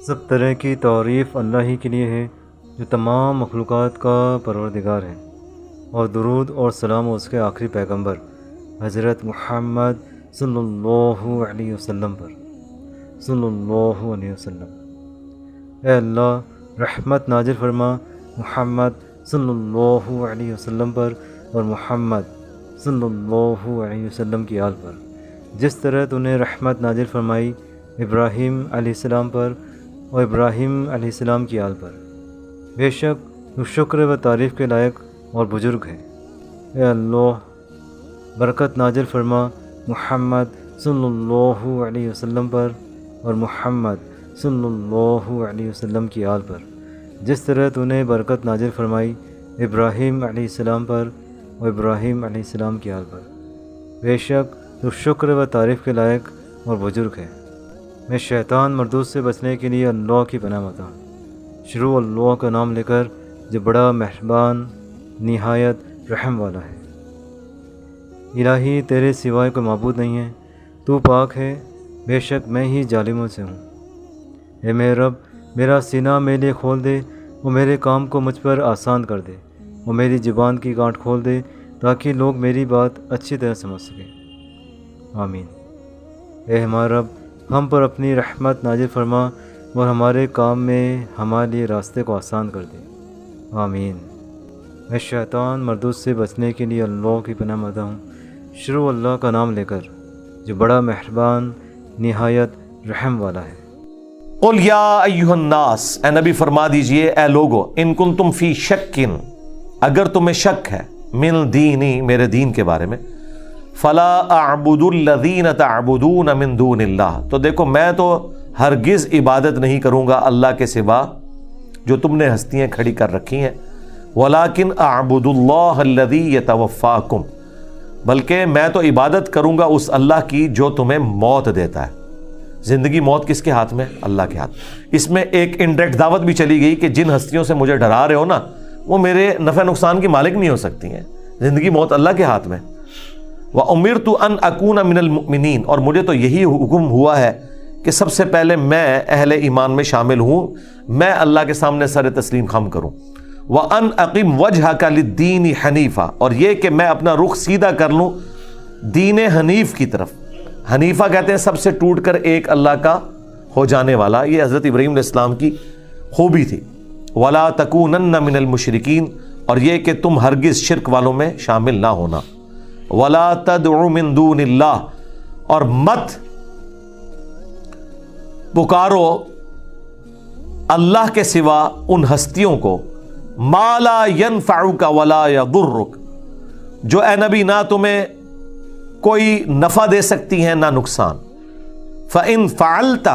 سب طرح کی تعریف اللہ ہی کے لیے ہے جو تمام مخلوقات کا پروردگار ہے، اور درود اور سلام اس کے آخری پیغمبر حضرت محمد صلی اللہ علیہ وسلم پر صلی اللہ علیہ وسلم۔ اے اللہ رحمت نازل فرما محمد صلی اللہ علیہ وسلم پر اور محمد صلی اللہ علیہ وسلم کی آل پر، جس طرح تو نے رحمت نازل فرمائی ابراہیم علیہ السلام پر اور ابراہیم علیہ السلام کی آل پر۔ بے شک تو شکر و تعریف کے لائق اور بزرگ ہے۔ اے اللہ برکت نازل فرما محمد صلی اللہ علیہ وسلم پر اور محمد صلی اللہ علیہ وسلم کی آل پر، جس طرح تو نے برکت نازل فرمائی ابراہیم علیہ السلام پر اور ابراہیم علیہ السلام کی آل پر۔ بے شک تو شکر و تعریف کے لائق اور بزرگ ہے۔ میں شیطان مردود سے بچنے کے لیے اللہ کی پناہ مانگتا ہوں۔ شروع اللہ کا نام لے کر جو بڑا مہربان نہایت رحم والا ہے۔ الہی تیرے سوائے کوئی معبود نہیں ہے، تو پاک ہے، بے شک میں ہی ظالموں سے ہوں۔ اے میرے رب میرا سینہ میرے لیے کھول دے اور میرے کام کو مجھ پر آسان کر دے، اور میری زبان کی گانٹھ کھول دے تاکہ لوگ میری بات اچھی طرح سمجھ سکیں۔ آمین۔ اے ہمارا رب ہم پر اپنی رحمت نازل فرما اور ہمارے کام میں ہمارے لیے راستے کو آسان کر دے۔ آمین۔ میں شیطان مردود سے بچنے کے لیے اللہ کی پناہ مانگتا ہوں، شروع اللہ کا نام لے کر جو بڑا مہربان نہایت رحم والا ہے۔ قل یا ایھا الناس، اے نبی فرما دیجئے اے لوگو، ان کنتم فی شک، اگر تمہیں شک ہے، من دینی میرے دین کے بارے میں، فلا اعبد الذین تعبدون من دون اللہ، تو دیکھو میں تو ہرگز عبادت نہیں کروں گا اللہ کے سوا جو تم نے ہستیاں کھڑی کر رکھی ہیں، ولکن اعبد اللہ الذی یتوفاکم، بلکہ میں تو عبادت کروں گا اس اللہ کی جو تمہیں موت دیتا ہے۔ زندگی موت کس کے ہاتھ میں؟ اللہ کے ہاتھ۔ اس میں ایک انڈائریکٹ دعوت بھی چلی گئی کہ جن ہستیوں سے مجھے ڈرا رہے ہو نا، وہ میرے نفع نقصان کی مالک نہیں ہو سکتی ہیں، زندگی موت اللہ کے ہاتھ میں۔ وَأُمِرْتُ أَنْ أَكُونَ مِنَ الْمُؤْمِنِينَ، اور مجھے تو یہی حکم ہوا ہے کہ سب سے پہلے میں اہل ایمان میں شامل ہوں، میں اللہ کے سامنے سر تسلیم خم کروں۔ وَأَنْ أَقِمْ وَجْهَكَ لِلدِّينِ حَنِيفًا، اور یہ کہ میں اپنا رخ سیدھا کر لوں دین حنیف کی طرف۔ حنیفہ کہتے ہیں سب سے ٹوٹ کر ایک اللہ کا ہو جانے والا، یہ حضرت ابراہیم علیہ السلام کی خوبی تھی۔ وَلَا تَكُونَنَّ مِنَ الْمُشْرِكِينَ، اور یہ کہ تم ہرگز شرک والوں میں شامل نہ ہونا۔ وَلَا تَدْعُ مِن دُونِ اللَّهِ، اور مت پکارو اللہ کے سوا ان ہستیوں کو، مَا لَا يَنفَعُكَ وَلَا يَضُرُّكَ، جو اے نبی نہ تمہیں کوئی نفع دے سکتی ہیں نہ نقصان۔ فَإِن فَعَلْتَ،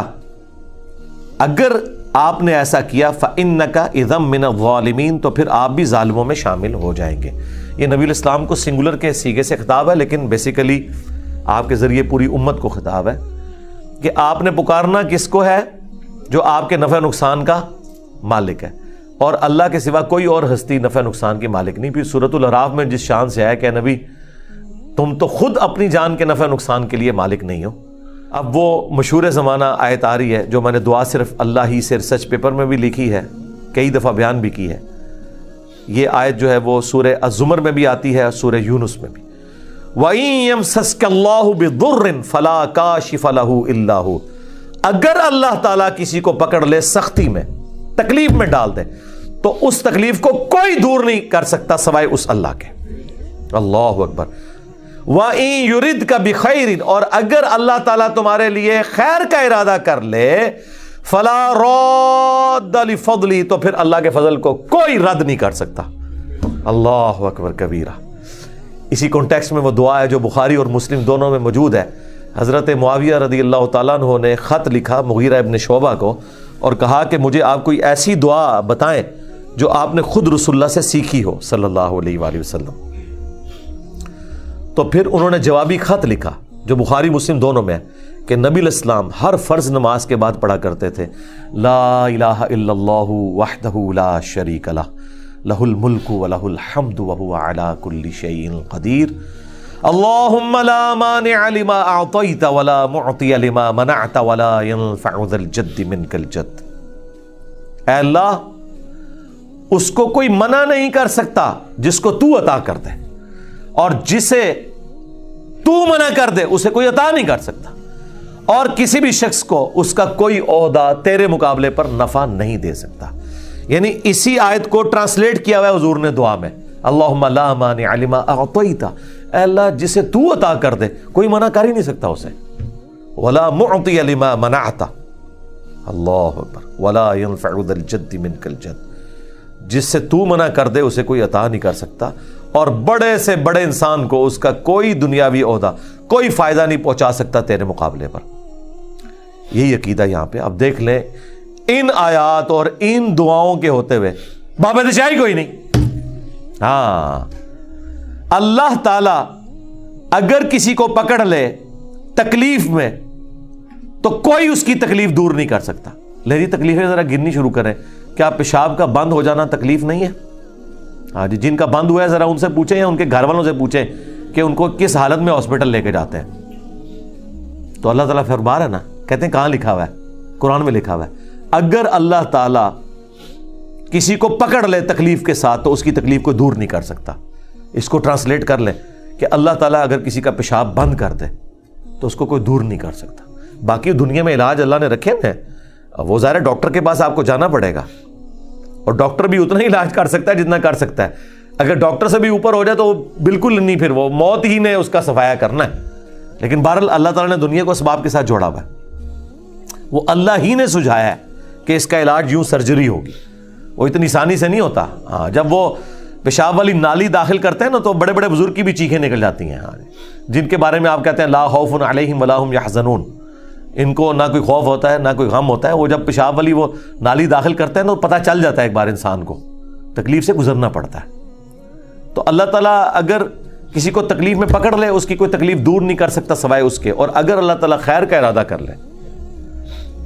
اگر آپ نے ایسا کیا، فَإِنَّكَ إِذًا مِّنَ الظَّالِمِينَ، تو پھر آپ بھی ظالموں میں شامل ہو جائیں گے۔ یہ نبی علیہ السلام کو سنگولر کے سیغے سے خطاب ہے، لیکن بیسیکلی آپ کے ذریعے پوری امت کو خطاب ہے کہ آپ نے پکارنا کس کو ہے؟ جو آپ کے نفع نقصان کا مالک ہے، اور اللہ کے سوا کوئی اور ہستی نفع نقصان کی مالک نہیں۔ پھر سورۃ الاعراف میں جس شان سے ہے کہ نبی تم تو خود اپنی جان کے نفع نقصان کے لیے مالک نہیں ہو۔ اب وہ مشہور زمانہ آیت آ رہی ہے جو میں نے دعا صرف اللہ ہی سے ریسرچ پیپر میں بھی لکھی ہے، کئی دفعہ بیان بھی کی ہے۔ یہ آیت جو ہے وہ سورہ الزمر میں بھی آتی ہے، سورہ یونس میں بھی۔ وَإِن يَمْسَسْكَ اللَّهُ بِضُرٍّ فَلَا كَاشِفَ لَهُ إِلَّا هُوَ، اگر اللہ تعالیٰ کسی کو پکڑ لے سختی میں، تکلیف میں ڈال دے، تو اس تکلیف کو کوئی دور نہیں کر سکتا سوائے اس اللہ کے۔ اللہ اکبر۔ وَإِن يُرِدْكَ بِخَيْرٍ، اور اگر اللہ تعالیٰ تمہارے لیے خیر کا ارادہ کر لے، فَلَا رَادَّ لِفَضْلِهِ، تو پھر اللہ کے فضل کو کوئی رد نہیں کر سکتا۔ اللہ اکبر کبیرہ۔ اسی کانٹیکسٹ میں وہ دعا ہے جو بخاری اور مسلم دونوں میں موجود ہے۔ حضرت معاویہ رضی اللہ تعالیٰ عنہ نے خط لکھا مغیرہ ابن شعبہ کو اور کہا کہ مجھے آپ کوئی ایسی دعا بتائیں جو آپ نے خود رسول اللہ سے سیکھی ہو صلی اللہ علیہ وآلہ وسلم۔ تو پھر انہوں نے جوابی خط لکھا جو بخاری مسلم دونوں میں ہے کہ نبی علیہ السلام ہر فرض نماز کے بعد پڑھا کرتے تھے، لا الہ الا اللہ وحدہ لا شریک لہ، لہ الملک ولہ الحمد وہو علی کل شیء قدیر، اللہم لا مانع لما اعطیت ولا معطی لما منعت ولا ينفع ذا الجد منک الجد۔ اے اللہ اس کو کوئی منع نہیں کر سکتا جس کو تو عطا کر دے، اور جسے تو منع کر دے اسے کوئی عطا نہیں کر سکتا، اور کسی بھی شخص کو اس کا کوئی عہدہ تیرے مقابلے پر نفع نہیں دے سکتا۔ یعنی اسی آیت کو ٹرانسلیٹ کیا ہوا ہے حضور نے دعا میں، اللہم لا مانع لما اعطیت، اے اللہ جسے تو عطا کر دے کوئی منع کر ہی نہیں سکتا اسے، ولا معطی لما منعت، اللہ اکبر، ولا ينفع ذا الجد منک الجد، جس سے تو منع کر دے اسے کوئی عطا نہیں کر سکتا، اور بڑے سے بڑے انسان کو اس کا کوئی دنیاوی عہدہ کوئی فائدہ نہیں پہنچا سکتا تیرے مقابلے پر۔ یہی عقیدہ یہاں پہ اب دیکھ لیں، ان آیات اور ان دعاؤں کے ہوتے ہوئے بابدشاہی کوئی نہیں۔ ہاں، اللہ تعالی اگر کسی کو پکڑ لے تکلیف میں تو کوئی اس کی تکلیف دور نہیں کر سکتا۔ لہذا تکلیفیں ذرا گننی شروع کریں۔ کیا پیشاب کا بند ہو جانا تکلیف نہیں ہے؟ ہاں جی، جن کا بند ہوا ہے ذرا ان سے پوچھیں یا ان کے گھر والوں سے پوچھیں کہ ان کو کس حالت میں ہاسپٹل لے کے جاتے ہیں۔ تو اللہ تعالیٰ فرما رہا ہے نا، کہتے ہیں کہاں لکھا ہوا ہے؟ قرآن میں لکھا ہوا ہے اگر اللہ تعالیٰ کسی کو پکڑ لے تکلیف کے ساتھ تو اس کی تکلیف کو دور نہیں کر سکتا۔ اس کو ٹرانسلیٹ کر لیں کہ اللہ تعالیٰ اگر کسی کا پیشاب بند کر دے تو اس کو کوئی دور نہیں کر سکتا۔ باقی دنیا میں علاج اللہ نے رکھے ہیں، وہ ظاہر ہے ڈاکٹر کے پاس آپ کو جانا پڑے گا، اور ڈاکٹر بھی اتنا ہی علاج کر سکتا ہے جتنا کر سکتا ہے۔ اگر ڈاکٹر سے بھی اوپر ہو جائے تو بالکل نہیں، پھر وہ موت ہی نے اس کا صفایا کرنا ہے۔ لیکن بہرحال اللہ تعالیٰ نے دنیا کو اسباب کے ساتھ جوڑا ہوا ہے، وہ اللہ ہی نے سجھایا ہے کہ اس کا علاج یوں سرجری ہوگی، وہ اتنی آسانی سے نہیں ہوتا۔ ہاں، جب وہ پیشاب والی نالی داخل کرتے ہیں نا تو بڑے بڑے بزرگ کی بھی چیخیں نکل جاتی ہیں، ہاں، جن کے بارے میں آپ کہتے ہیں لا خوف علیہم ولا هم یحزنون، ان کو نہ کوئی خوف ہوتا ہے نہ کوئی غم ہوتا ہے۔ وہ جب پیشاب والی وہ نالی داخل کرتے ہیں تو پتہ چل جاتا ہے ایک بار انسان کو، تکلیف سے گزرنا پڑتا ہے۔ تو اللہ تعالیٰ اگر کسی کو تکلیف میں پکڑ لے اس کی کوئی تکلیف دور نہیں کر سکتا سوائے اس کے، اور اگر اللہ تعالیٰ خیر کا ارادہ کر لے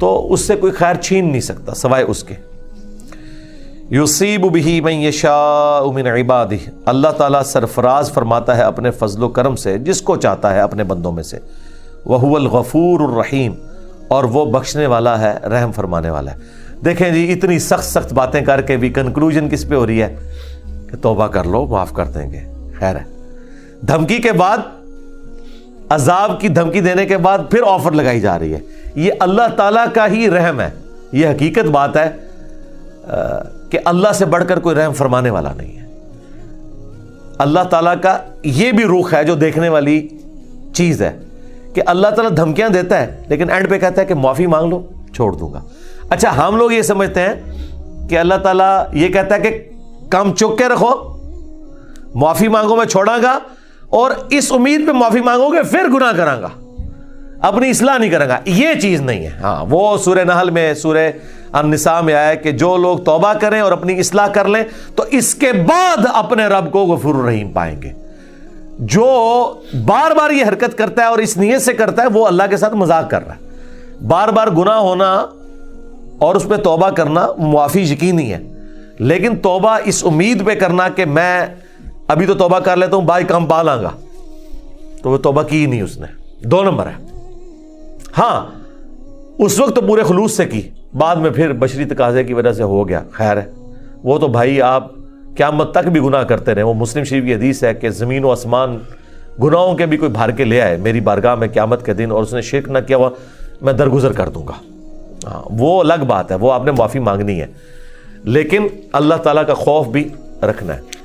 تو اس سے کوئی خیر چھین نہیں سکتا سوائے اس کے۔ یصیب بہ من یشاء من عبادہ، اللہ تعالیٰ سرفراز فرماتا ہے اپنے فضل و کرم سے جس کو چاہتا ہے اپنے بندوں میں سے۔ وہو الغفور الرحیم، اور وہ بخشنے والا ہے، رحم فرمانے والا ہے۔ دیکھیں جی، اتنی سخت سخت باتیں کر کے بھی کنکلوژن کس پہ ہو رہی ہے کہ توبہ کر لو، معاف کر دیں گے۔ خیر ہے، دھمکی کے بعد، عذاب کی دھمکی دینے کے بعد پھر آفر لگائی جا رہی ہے۔ یہ اللہ تعالیٰ کا ہی رحم ہے، یہ حقیقت بات ہے کہ اللہ سے بڑھ کر کوئی رحم فرمانے والا نہیں ہے۔ اللہ تعالیٰ کا یہ بھی رخ ہے جو دیکھنے والی چیز ہے کہ اللہ تعالیٰ دھمکیاں دیتا ہے لیکن اینڈ پہ کہتا ہے کہ معافی مانگ لو، چھوڑ دوں گا۔ اچھا، ہم لوگ یہ سمجھتے ہیں کہ اللہ تعالیٰ یہ کہتا ہے کہ کام چک کے رکھو، معافی مانگو میں چھوڑاں گا، اور اس امید پہ معافی مانگو گے پھر گناہ کراں گا، اپنی اصلاح نہیں کرے گا۔ یہ چیز نہیں ہے۔ ہاں، وہ سورہ نحل میں، سورہ النساء میں آیا ہے کہ جو لوگ توبہ کریں اور اپنی اصلاح کر لیں تو اس کے بعد اپنے رب کو غفور الرحیم پائیں گے۔ جو بار بار یہ حرکت کرتا ہے اور اس نیت سے کرتا ہے وہ اللہ کے ساتھ مذاق کر رہا ہے۔ بار بار گناہ ہونا اور اس پہ توبہ کرنا معافی یقینی ہے، لیکن توبہ اس امید پہ کرنا کہ میں ابھی تو توبہ کر لیتا ہوں بعد کم پا لاں گا، تو وہ توبہ کی ہی نہیں اس نے، 2 نمبر ہے۔ ہاں، اس وقت تو پورے خلوص سے کی، بعد میں پھر بشری تقاضے کی وجہ سے ہو گیا، خیر ہے۔ وہ تو بھائی آپ قیامت تک بھی گناہ کرتے رہے۔ وہ مسلم شریف کی حدیث ہے کہ زمین و آسمان گناہوں کے بھی کوئی بھر کے لے آئے میری بارگاہ میں قیامت کے دن اور اس نے شرک نہ کیا ہوا، میں درگزر کر دوں گا۔ ہاں، وہ الگ بات ہے، وہ آپ نے معافی مانگنی ہے، لیکن اللہ تعالیٰ کا خوف بھی رکھنا ہے۔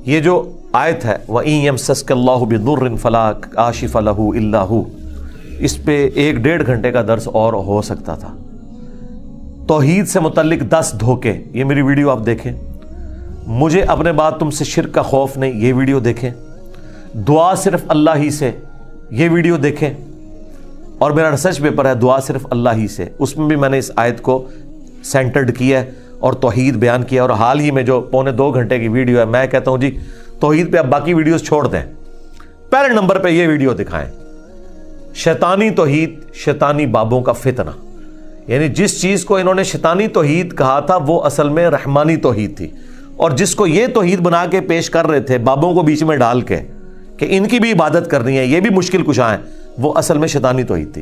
یہ جو آیت ہے وَإِن يَمْسَسْكَ اللَّهُ بِضُرٍّ فَلَا كَاشِفَ لَهُ إِلَّا هُوَ، اس پہ 1-1.5 گھنٹے کا درس اور ہو سکتا تھا۔ توحید سے متعلق 10 دھوکے، یہ میری ویڈیو آپ دیکھیں۔ مجھے اپنے بعد تم سے شرک کا خوف نہیں، یہ ویڈیو دیکھیں۔ دعا صرف اللہ ہی سے، یہ ویڈیو دیکھیں۔ اور میرا ریسرچ پیپر ہے دعا صرف اللہ ہی سے، اس میں بھی میں نے اس آیت کو سینٹرڈ کیا ہے اور توحید بیان کیا۔ اور حال ہی میں جو 1.25 گھنٹے کی ویڈیو ہے، میں کہتا ہوں جی توحید پہ آپ باقی ویڈیوز چھوڑ دیں، پہلے نمبر پہ یہ ویڈیو دکھائیں، شیطانی توحید، شیطانی بابوں کا فتنہ۔ یعنی جس چیز کو انہوں نے شیطانی توحید کہا تھا وہ اصل میں رحمانی توحید تھی، اور جس کو یہ توحید بنا کے پیش کر رہے تھے بابوں کو بیچ میں ڈال کے کہ ان کی بھی عبادت کرنی ہے، یہ بھی مشکل کشا ہے، وہ اصل میں شیطانی توحید تھی۔